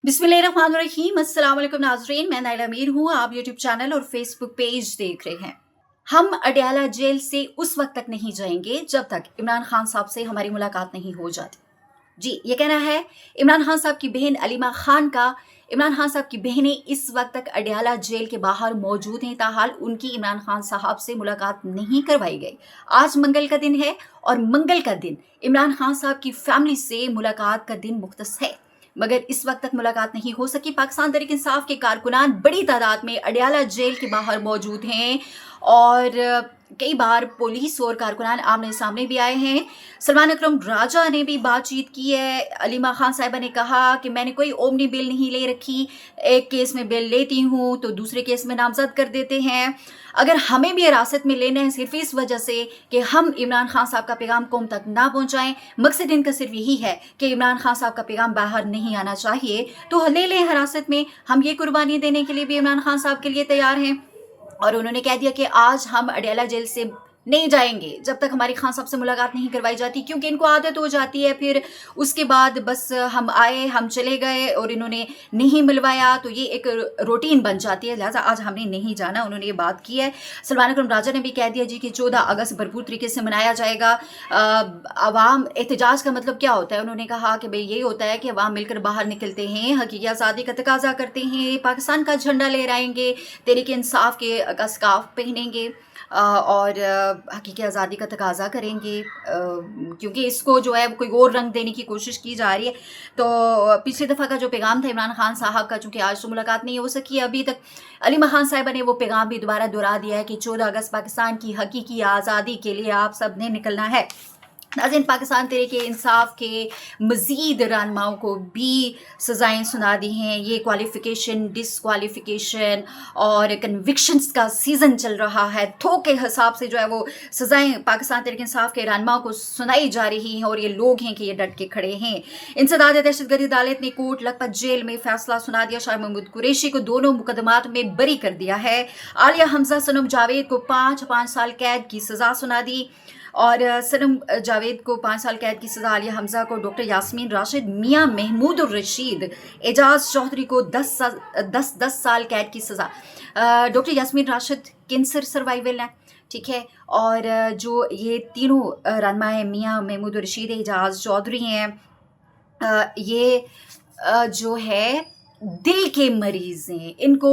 बिस्मिल्लाहिर्रहमानिर्रहीम। अस्सलाम वालेकुम नाज़रीन, मैं नाइला मीर हूँ। आप यूट्यूब चैनल और फेसबुक पेज देख रहे हैं। हम अडयाला जेल से उस वक्त तक नहीं जाएंगे जब तक इमरान खान साहब से हमारी मुलाकात नहीं हो जाती। जी, ये कहना है इमरान खान साहब की बहन अलीमा खान का। इमरान खान साहब की बहनें इस वक्त तक अडयाला जेल के बाहर मौजूद हैं, ताहाल उनकी इमरान खान साहब से मुलाकात नहीं करवाई गई। आज मंगल का दिन है और मंगल का दिन इमरान खान साहब की फैमिली से मुलाकात का दिन मुख्तस है, मगर इस वक्त तक मुलाकात नहीं हो सकी। पाकिस्तान तहरीक इंसाफ के कारकुनान बड़ी तादाद में अडयाला जेल के बाहर मौजूद हैं और कई बार पुलिस और कारकुनान आमने सामने भी आए हैं। सलमान अकरम राजा ने भी बातचीत की है। अलीमा खान साहिबा ने कहा कि मैंने कोई ओमनी बिल नहीं ले रखी, एक केस में बिल लेती हूँ तो दूसरे केस में नामजद कर देते हैं। अगर हमें भी हिरासत में लेना है सिर्फ इस वजह से कि हम इमरान खान साहब का पैगाम कौम तक ना पहुँचाएं, मकसद इनका सिर्फ यही है कि इमरान खान साहब का पैगाम बाहर नहीं आना चाहिए, तो ले लें हिरासत में। हम ये कुर्बानी देने के लिए भी इमरान खान साहब के लिए तैयार हैं। और उन्होंने कह दिया कि आज हम अडयाला जेल से नहीं जाएंगे जब तक हमारी खान साहब से मुलाकात नहीं करवाई जाती, क्योंकि इनको आदत हो जाती है। फिर उसके बाद बस हम आए, हम चले गए और इन्होंने नहीं मिलवाया, तो ये एक रूटीन बन जाती है। लिहाजा आज हमने नहीं जाना, उन्होंने ये बात की है। सलमान अकरम राजा ने भी कह दिया जी कि 14 अगस्त भरपूर तरीके से मनाया जाएगा। अवाम एहतजाज का मतलब क्या होता है? उन्होंने कहा कि भाई ये होता है कि अवाम मिलकर बाहर निकलते हैं, हकीकी आज़ादी का तकाजा करते हैं, पाकिस्तान का झंडा लहराएंगे, तहरीक इंसाफ का स्कार्फ पहनेंगे और हकीकी आज़ादी का तकाजा करेंगे, क्योंकि इसको जो है कोई और रंग देने की कोशिश की जा रही है। तो पिछली दफ़ा का जो पैगाम था इमरान खान साहब का, चूँकि आज तो मुलाकात नहीं हो सकी अभी तक, अलीमा खान साहिबा ने वो पैगाम भी दोबारा दोहरा दिया है कि 14 अगस्त पाकिस्तान की हकीकी आज़ादी के लिए आप सब ने निकलना है। नाज़रीन, पाकिस्तान तहरीक इंसाफ के मज़ीद रहनुमाओं को भी सज़ाएँ सुना दी हैं। ये क्वालिफ़िकेशन, डिसक्वालिफ़िकेशन और कन्विक्शंस का सीज़न चल रहा है। थोक के हिसाब से जो है वो सज़ाएँ पाकिस्तान तहरीक इंसाफ के रहनुमाओं को सुनाई जा रही हैं और ये लोग हैं कि ये डट के खड़े हैं। इंसदाद दहशतगर्दी अदालत ने कोट लखपत जेल में फ़ैसला सुना दिया। शाह महमूद कुरैशी को दोनों मुकदमात में बरी कर दिया है। आलिया हमज़ा सनम जावेद को 5 साल कैद की सज़ा सुना दी और सनम जावेद को 5 साल कैद की सज़ा, आलिया हमज़ा को, डॉक्टर यास्मीन राशिद, मियाँ महमूद और रशीद, एजाज चौधरी को 10 साल कैद की सज़ा। Doctor Yasmeen Rashid cancer survival है, ठीक है, और जो ये तीनों रहनुमा हैं, मियाँ महमूद और रशीद, एजाज चौधरी हैं, ये जो है दिल के मरीज़ हैं। इनको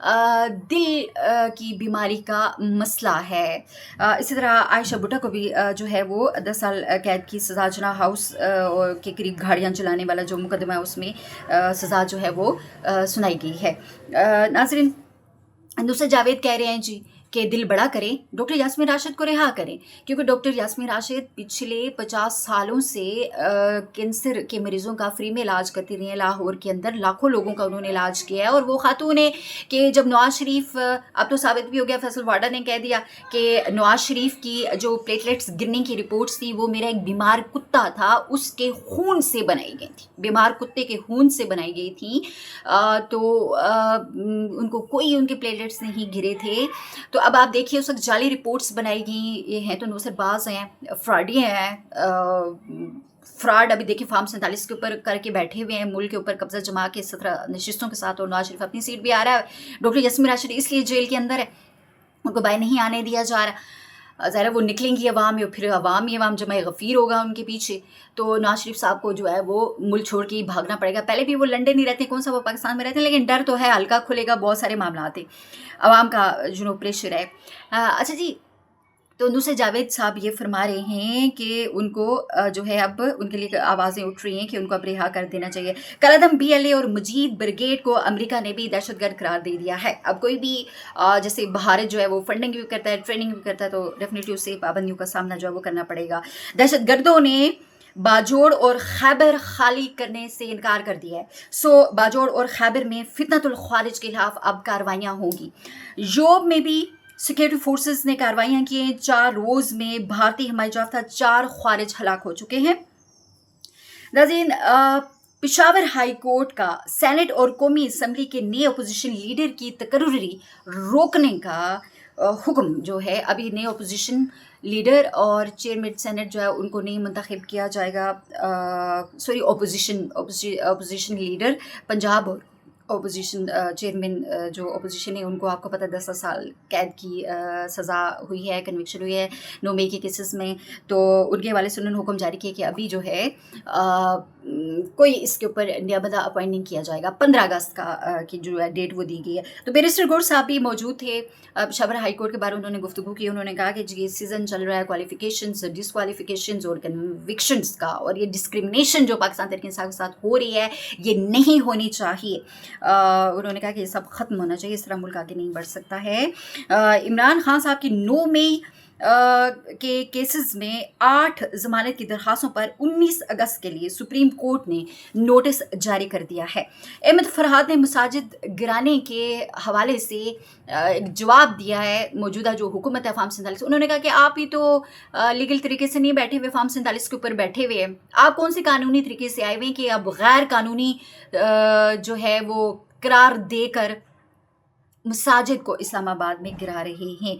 दिल की बीमारी का मसला है। इसी तरह आयशा भुट्टो को भी जो है वो 10 साल कैद की सज़ा, जना हाउस के करीब गाड़ियाँ चलाने वाला जो मुकदमा है उसमें सज़ा जो है वो सुनाई गई है। नाज़रीन, नुसरत जावेद कह रहे हैं जी कि दिल बड़ा करें, डॉक्टर यास्मीन राशिद को रिहा करें, क्योंकि डॉक्टर यास्मीन राशिद पिछले 50 सालों से कैंसर के मरीज़ों का फ्री में इलाज करती रही हैं। लाहौर के अंदर लाखों लोगों का उन्होंने इलाज किया है। और वो खातून है कि जब नवाज शरीफ, अब तो साबित भी हो गया, फैसल वाडा ने कह दिया कि नवाज शरीफ की जो प्लेटलेट्स गिरने की रिपोर्ट्स थी वो मेरा एक बीमार कुत्ता था उसके खून से बनाई गई थी, बीमार कुत्ते के खून से बनाई गई थी। तो उनको कोई उनके प्लेटलेट्स नहीं गिरे थे। तो अब आप देखिए उस वक्त जाली रिपोर्ट्स बनाई गई, ये हैं तो नुसरतबाज हैं, फ्रॉडी हैं। फ्रॉड अभी देखिए फार्म 47 के ऊपर करके बैठे हुए हैं, मुल्क के ऊपर कब्जा जमा के 17 नशिस्तों के साथ, और नवाज शरीफ अपनी सीट भी आ रहा है। डॉक्टर यास्मीन राशिद इसलिए जेल के अंदर है, उनको बाहर नहीं आने दिया जा रहा। ज़रा वो निकलेंगी अवाम, या फिर अवाम जमा गफ़ीर होगा उनके पीछे, तो नवाज शरीफ साहब को जो है वो मुल्क छोड़ के ही भागना पड़ेगा। पहले भी वो लंदन ही रहते हैं, कौन सा वो पाकिस्तान में रहते हैं, लेकिन डर तो है हल्का खुलेगा, बहुत सारे मामला आते, अवाम का जो प्रेशर है। अच्छा जी, तो नुसरत जावेद साहब ये फरमा रहे हैं कि उनको जो है अब उनके लिए आवाज़ें उठ रही हैं कि उनको अब रिहा कर देना चाहिए। कलअदम BLA और मजीद ब्रिगेड को अमेरिका ने भी दहशतगर्द करार दे दिया है। अब कोई भी जैसे भारत जो है वो फंडिंग भी करता है, ट्रेनिंग भी करता है, तो डेफिनेटली उससे पाबंदियों का सामना जो है वो करना पड़ेगा। दहशतगर्दों ने बाजोड़ और खैबर खाली करने से इनकार कर दिया है। सो बाजोड़ और खैबर में फितनतुल ख्वारिज के खिलाफ अब कार्रवाइयाँ होंगी। योब में भी सिक्योरिटी फोर्सेस ने कार्रवाइयाँ की हैं। 4 रोज़ में भारतीय हमायत याफ्ता 4 ख्वारिज हलाक हो चुके हैं। नाज़रीन, पेशावर हाई कोर्ट का सेनेट और कौमी असम्बली के नए अपोजिशन लीडर की तकर्री रोकने का हुक्म जो है, अभी नए अपोजिशन لیڈر اور چیئرمین سینٹ جو ہے ان کو نہیں منتخب کیا جائے گا. سوری اپوزیشن لیڈر پنجاب اور اپوزیشن چیئرمین جو اپوزیشن ہے ان کو آپ کو پتہ 10 سال قید کی سزا ہوئی ہے, کنوکشن ہوئی ہے 9 مئی کے کیسز میں. تو ان کے حوالے سے انہوں نے حکم جاری کیا کہ ابھی جو ہے کوئی اس کے اوپر نیابندہ اپوائنٹ نہیں کیا جائے گا. 15 اگست کا کی جو ہے ڈیٹ وہ دی گئی ہے. تو بیرسٹر گور صاحب بھی موجود تھے. پشاور ہائی کورٹ کے بارے میں انہوں نے گفتگو کی. انہوں نے کہا کہ یہ سیزن چل رہا ہے کوالیفیکیشنز, ڈسکوالیفیکیشنز اور کنوکشنز کا, اور یہ ڈسکرمنیشن جو پاکستان تحریک انصاف کے ساتھ ہو رہی ہے یہ نہیں ہونی چاہیے. انہوں نے کہا کہ یہ سب ختم ہونا چاہیے, اس طرح ملک آگے نہیں بڑھ سکتا ہے. عمران خان صاحب کی 9 مئی کے کیسز میں 8 ضمانت کی درخواستوں پر 19 اگست کے لیے سپریم کورٹ نے نوٹس جاری کر دیا ہے. احمد فرحات نے مساجد گرانے کے حوالے سے ایک جواب دیا ہے موجودہ جو حکومت ہے فارم 47. انہوں نے کہا کہ آپ ہی تو لیگل طریقے سے نہیں بیٹھے ہوئے, فارم 47 کے اوپر بیٹھے ہوئے ہیں. آپ کون سے قانونی طریقے سے آئے ہوئے ہیں کہ اب غیر قانونی جو ہے وہ قرار دے کر مساجد کو اسلام آباد میں گرا رہے ہیں.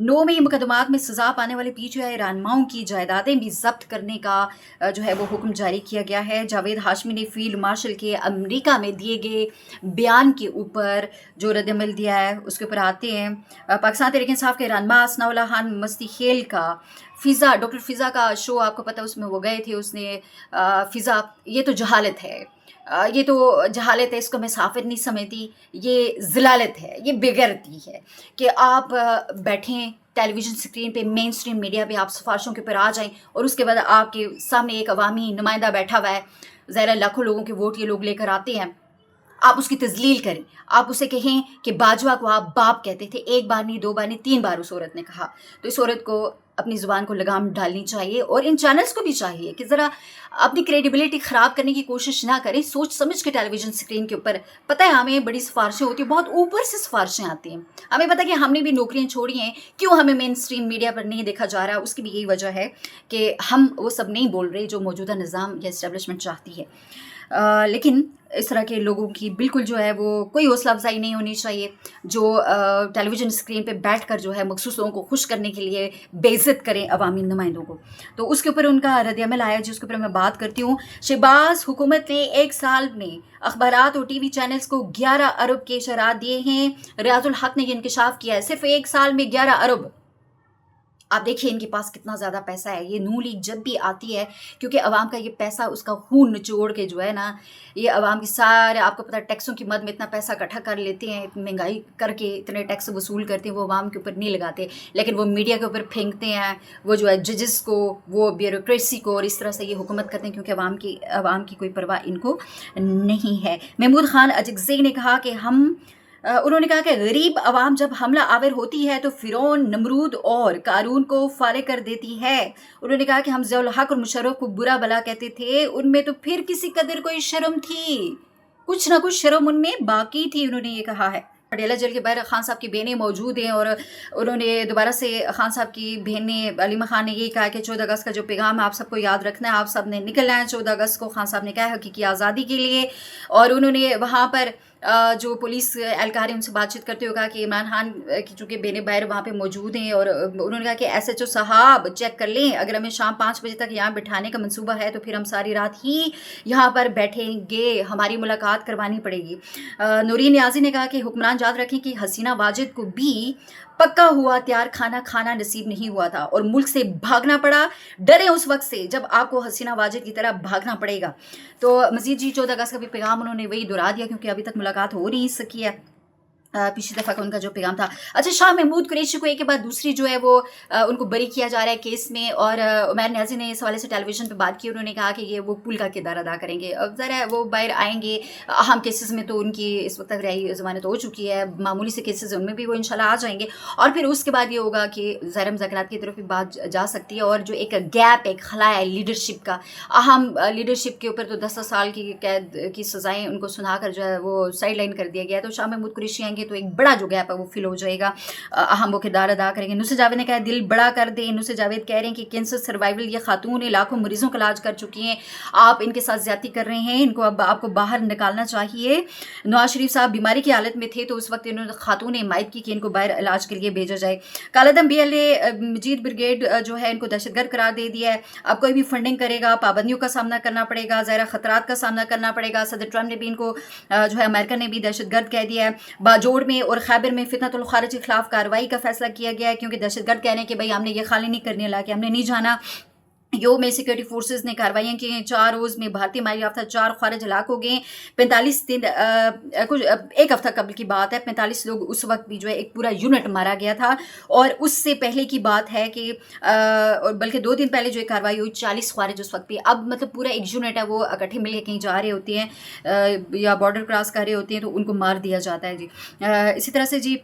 9 مئی مقدمات میں سزا پانے والے PTI رہنماؤں کی جائیدادیں بھی ضبط کرنے کا جو ہے وہ حکم جاری کیا گیا ہے. جاوید ہاشمی نے فیلڈ مارشل کے امریکہ میں دیے گئے بیان کے اوپر جو رد عمل دیا ہے اس کے اوپر آتے ہیں. پاکستان تحریک انصاف کے رہنما ثناء اللہ خان مستی خیل کا فضا, ڈاکٹر فضا کا شو آپ کو پتہ, اس میں وہ گئے تھے. اس نے فضا, یہ تو جہالت ہے, یہ تو جہالت ہے, اس کو میں سافر نہیں سمجھتی, یہ ضلالت ہے, یہ بےغیرتی ہے کہ آپ بیٹھیں ٹیلی ویژن اسکرین پہ, مین اسٹریم میڈیا پہ آپ سفارشوں کے اوپر آ جائیں, اور اس کے بعد آپ کے سامنے ایک عوامی نمائندہ بیٹھا ہوا ہے, ظاہر لاکھوں لوگوں کے ووٹ یہ لوگ لے کر آتے ہیں, آپ اس کی تذلیل کریں, آپ اسے کہیں کہ باجوہ کو آپ باپ کہتے تھے. 1 بار نہیں, 2 بار نہیں, 3 بار اس عورت نے کہا. تو اس عورت کو اپنی زبان کو لگام ڈالنی چاہیے, اور ان چینلز کو بھی چاہیے کہ ذرا اپنی کریڈیبلٹی خراب کرنے کی کوشش نہ کریں, سوچ سمجھ کے ٹیلی ویژن اسکرین کے اوپر. پتہ ہے ہمیں بڑی سفارشیں ہوتی ہیں, بہت اوپر سے سفارشیں آتی ہیں, ہمیں پتہ ہے کہ ہم نے بھی نوکریاں چھوڑی ہیں, کیوں ہمیں مین اسٹریم میڈیا پر نہیں دیکھا جا رہا. اس کی بھی یہی وجہ ہے کہ ہم وہ سب نہیں بول رہے جو موجودہ نظام یا اسٹیبلشمنٹ چاہتی ہے. لیکن اس طرح کے لوگوں کی بالکل جو ہے وہ کوئی حوصلہ افزائی نہیں ہونی چاہیے جو ٹیلی ویژن اسکرین پہ بیٹھ کر جو ہے مخصوص لوگوں کو خوش کرنے کے لیے بے عزت کریں عوامی نمائندوں کو. تو اس کے اوپر ان کا رد عمل آیا جس کے اوپر میں بات کرتی ہوں. شہباز حکومت نے 1 سال میں اخبارات اور TV چینلز کو 11 ارب کے اشارات دیے ہیں. ریاض الحق نے یہ انکشاف کیا ہے, صرف 1 سال میں 11 ارب. آپ دیکھیں ان کے پاس کتنا زیادہ پیسہ ہے. یہ نون لیگ جب بھی آتی ہے, کیونکہ عوام کا یہ پیسہ اس کا خون نچوڑ کے جو ہے نا, یہ عوام کی سارے آپ کو پتہ ٹیکسوں کی مد میں اتنا پیسہ اکٹھا کر لیتے ہیں, مہنگائی کر کے اتنے ٹیکس وصول کرتے ہیں, وہ عوام کے اوپر نہیں لگاتے, لیکن وہ میڈیا کے اوپر پھینکتے ہیں, وہ جو ہے ججز کو, وہ بیوروکریسی کو, اور اس طرح سے یہ حکومت کرتے ہیں کیونکہ عوام کی کوئی پرواہ ان کو نہیں ہے. محمود خان اجگزئی نے کہا کہ انہوں نے کہا کہ غریب عوام جب حملہ آور ہوتی ہے تو فرعون, نمرود اور قارون کو فارغ کر دیتی ہے. انہوں نے کہا کہ ہم ضیاء الحق اور مشرف کو برا بلا کہتے تھے, ان میں تو پھر کسی قدر کوئی شرم تھی, کچھ نہ کچھ شرم ان میں باقی تھی. انہوں نے یہ کہا ہے. اڈیالہ جیل کے باہر خان صاحب کی بہنیں موجود ہیں, اور انہوں نے دوبارہ سے خان صاحب کی بہن نے, علیمہ خان نے یہی کہا کہ 14 اگست کا جو پیغام ہے آپ سب کو یاد رکھنا ہے, آپ سب نے نکلنا ہے 14 اگست کو. خان صاحب نے کہا حقیقی آزادی کے لیے. اور انہوں نے وہاں پر جو پولیس اہلکار ہیں ان سے بات چیت کرتے ہوئے کہا کہ عمران خان کی چونکہ بہنیں باہر وہاں پہ موجود ہیں, اور انہوں نے کہا کہ SHO صاحب چیک کر لیں, اگر ہمیں شام 5 بجے تک یہاں بٹھانے کا منصوبہ ہے تو پھر ہم ساری رات ہی یہاں پر بیٹھیں گے, ہماری ملاقات کروانی پڑے گی. نورین نیازی نے کہا کہ حکمران یاد رکھیں کہ حسینہ واجد کو بھی پکا ہوا تیار کھانا نصیب نہیں ہوا تھا اور ملک سے بھاگنا پڑا. ڈرے اس وقت سے جب آپ کو حسینہ واجد کی طرح بھاگنا پڑے گا. تو مزید 14 اگست کا بھی پیغام انہوں نے وہی دہرا دیا کیونکہ ابھی تک ملاقات ہو نہیں سکی ہے. پچھلی دفعہ کا ان کا جو پیغام تھا. اچھا, شاہ محمود قریشی کو ایک کے بعد دوسری جو ہے وہ ان کو بری کیا جا رہا ہے کیس میں, اور عمیر نیازی نے اس حوالے سے ٹیلی ویژن پہ بات کی. انہوں نے کہا کہ یہ وہ پل کا کردار ادا کریں گے. اب ذرا وہ باہر آئیں گے, اہم کیسز میں تو ان کی اس وقت تک رہائی ضمانت ہو چکی ہے, معمولی سے کیسز ان میں بھی وہ انشاءاللہ آ جائیں گے, اور پھر اس کے بعد یہ ہوگا کہ ظاہر مذاکرات کی طرف بھی بات جا سکتی ہے. اور جو ایک گیپ, ایک خلا ہے لیڈرشپ کا, اہم لیڈرشپ کے اوپر تو 10 سال کی قید کی سزائیں ان کو سنا کر جو ہے وہ سائڈ لائن کر دیا گیا ہے. تو شاہ محمود قریشی آئیں گے जाएंगे तो एक बड़ा जो गैप है वो फिल हो जाएगा, अहम वो किरदार अदा करेंगे। नुसरत जावेद ने कहा दिल बड़ा कर दें। नुसरत जावेद कह रहे हैं कि कैंसर सर्वाइवल ये खातून है, लाखों मरीजों का इलाज कर चुकी हैं, आप इनके साथ ज्यादती कर रहे हैं, इनको अब आपको बाहर निकालना चाहिए। नवाज शरीफ साहब बीमारी की हालत में थे तो उस वक्त इन्होंने खातून ने हिमायत की कि इनको बाहर इलाज के लिए भेजा जाए। कालादम BLA मजीद ब्रिगेड जो है इनको दहशतगर्द करार दे दिया है। अब कोई भी फंडिंग करेगा पाबंदियों का सामना करना पड़ेगा, ज़ाहिर खतरात का सामना करना पड़ेगा। सदर ट्रंप ने भी इनको जो है अमेरिका ने भी दहशतगर्द कह दिया है। बाजोड़ में और खैबर में फितनतुल खारिज के खिलाफ कार्रवाई का फैसला किया गया है, क्योंकि दहशतगर्द कहने कि भाई हमने ये खाली नहीं करने ला, कि हमने नहीं जाना। यो में सिक्योरिटी फोर्सेस ने कार्रवाइयाँ की हैं। 4 रोज़ में भारतीय मारी याफ्ता 4 खारिज हलाक हो गए। 45 दिन कुछ एक हफ्ता कबल की बात है, 45 लोग उस वक्त भी जो है एक पूरा यूनिट मारा गया था। और उससे पहले की बात है कि और बल्कि 2 दिन पहले जो एक कार्रवाई हुई 40 खारिज उस वक्त भी। अब मतलब पूरा एक यूनिट है वो इकट्ठे मिलकर कहीं जा रहे होते हैं या बॉर्डर क्रॉस कर रहे होते हैं तो उनको मार दिया जाता है जी। इसी तरह से जी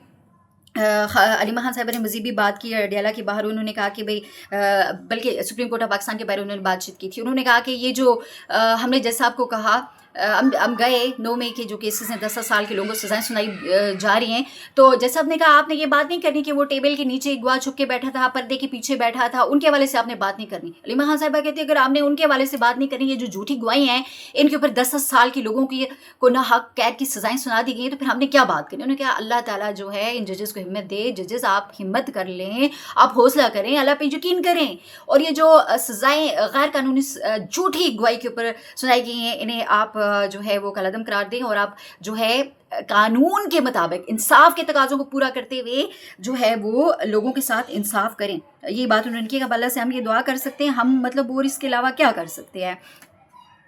अलीमा खान साहब ने मज़ीद भी बात की अडयाला के बाहर। उन्होंने कहा कि भाई बल्कि सुप्रीम कोर्ट ऑफ पाकिस्तान के बारे में उन्होंने बातचीत की थी। उन्होंने कहा कि ये जो हमने जैसे आपको कहा हम गए 9 मई के जो केसेस हैं 10 साल के लोगों को सजाएं सुनाई जा रही हैं, तो जैसे आपने कहा आपने ये बात नहीं करनी कि वो टेबल के नीचे गवा छुप के बैठा था, पर्दे के पीछे बैठा था, उनके हवाले से आपने बात नहीं करनी। अलीमा खान साहिबा कहती है अगर आपने उनके हवाले से बात नहीं करनी, ये जो झूठी गवाही हैं इनके ऊपर 10 साल के लोगों की को ना हक कैद की सजाएं सुना दी गई, तो फिर हमने क्या बात करनी। उन्होंने कहा अल्लाह ताला जो है इन जजेस को हिम्मत दे, जजेस आप हिम्मत कर लें, आप हौसला करें, अल्लाह पे यकीन करें। और ये जो सजाएं गैर कानूनी झूठी गवाही के ऊपर सुनाई गई हैं इन्हें आप जो है वो कलदम करार दें और आप जो है कानून के मुताबिक इंसाफ के तकाज़ों को पूरा करते हुए जो है वो लोगों के साथ इंसाफ करें। ये बात उन्होंने की। अल्लाह से हम ये दुआ कर सकते हैं, हम मतलब और इसके अलावा क्या कर सकते हैं।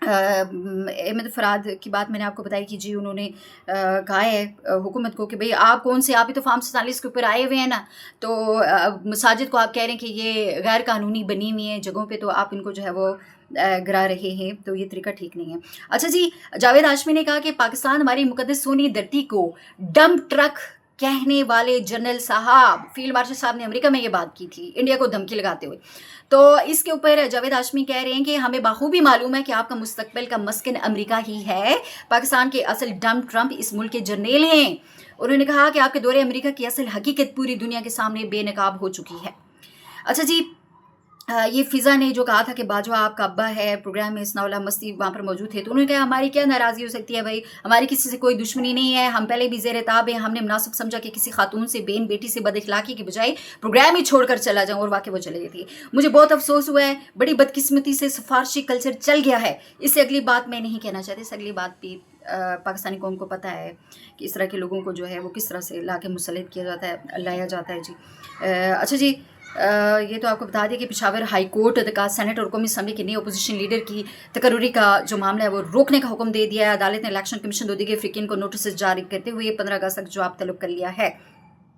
अहमद फराद की बात मैंने आपको बताई कि जी उन्होंने कहा है हुकूमत को कि भाई आप कौन से, आप ही तो फार्म 47 के ऊपर आए हुए हैं ना, तो मसाजिद को आप कह रहे हैं कि ये गैर कानूनी बनी हुई हैं जगहों पे, तो आप इनको जो है वो गिरा रहे हैं, तो ये तरीका ठीक नहीं है। अच्छा जी, जावेद हाशमी ने कहा कि पाकिस्तान हमारी मुकद्दस सोनी धरती को डंप ट्रक कहने वाले जनरल साहब, फील्ड मार्शल साहब ने अमेरिका में ये बात की थी इंडिया को धमकी लगाते हुए। तो इसके ऊपर जावेद हाशमी कह रहे हैं कि हमें बाखूबी मालूम है कि आपका मुस्तकबिल का मस्कन अमेरिका ही है, पाकिस्तान के असल डंप ट्रंप इस मुल्क के जर्नेल हैं। उन्होंने कहा कि आपके दौरे अमेरिका की असल हकीकत पूरी दुनिया के सामने बेनकाब हो चुकी है। अच्छा जी, ये फ़िज़ा ने जो कहा था कि बाजवा आपका अब्बा है, प्रोग्राम में इसनाउल्लाह मस्ती वहाँ पर मौजूद थे, तो उन्होंने कहा हमारी क्या नाराज़गी हो सकती है भाई, हमारी किसी से कोई दुश्मनी नहीं है, हम पहले भी ज़ेर ताब हैं, हमने मुनासिब समझा कि किसी खातून से बेन बेटी से बदअखलाक़ी के बजाय प्रोग्राम ही छोड़कर चला जाऊँ, और वाकई वो चले गई थी। मुझे बहुत अफसोस हुआ है, बड़ी बदकिस्मती से सिफारशी कल्चर चल गया है। इससे अगली बात मैं नहीं कहना चाहती, इससे अगली बात भी पाकिस्तानी कौम को पता है कि इस तरह के लोगों को जो है वो किस तरह से ला के मुसल्लत किया जाता है, लाया जाता है जी। अच्छा जी, ये तो आपको बता दिया कि पेशावर हाई कोर्ट का सेनेट और कौमी असम्बली के नए अपोजिशन लीडर की तकर्री का जो मामला है वो रोकने का हुक्म दे दिया है। अदालत ने इलेक्शन कमीशन 2 दिगे फ़िकीन को नोटिस जारी करते हुए 15 अगस्त तक जवाब तलब कर लिया है।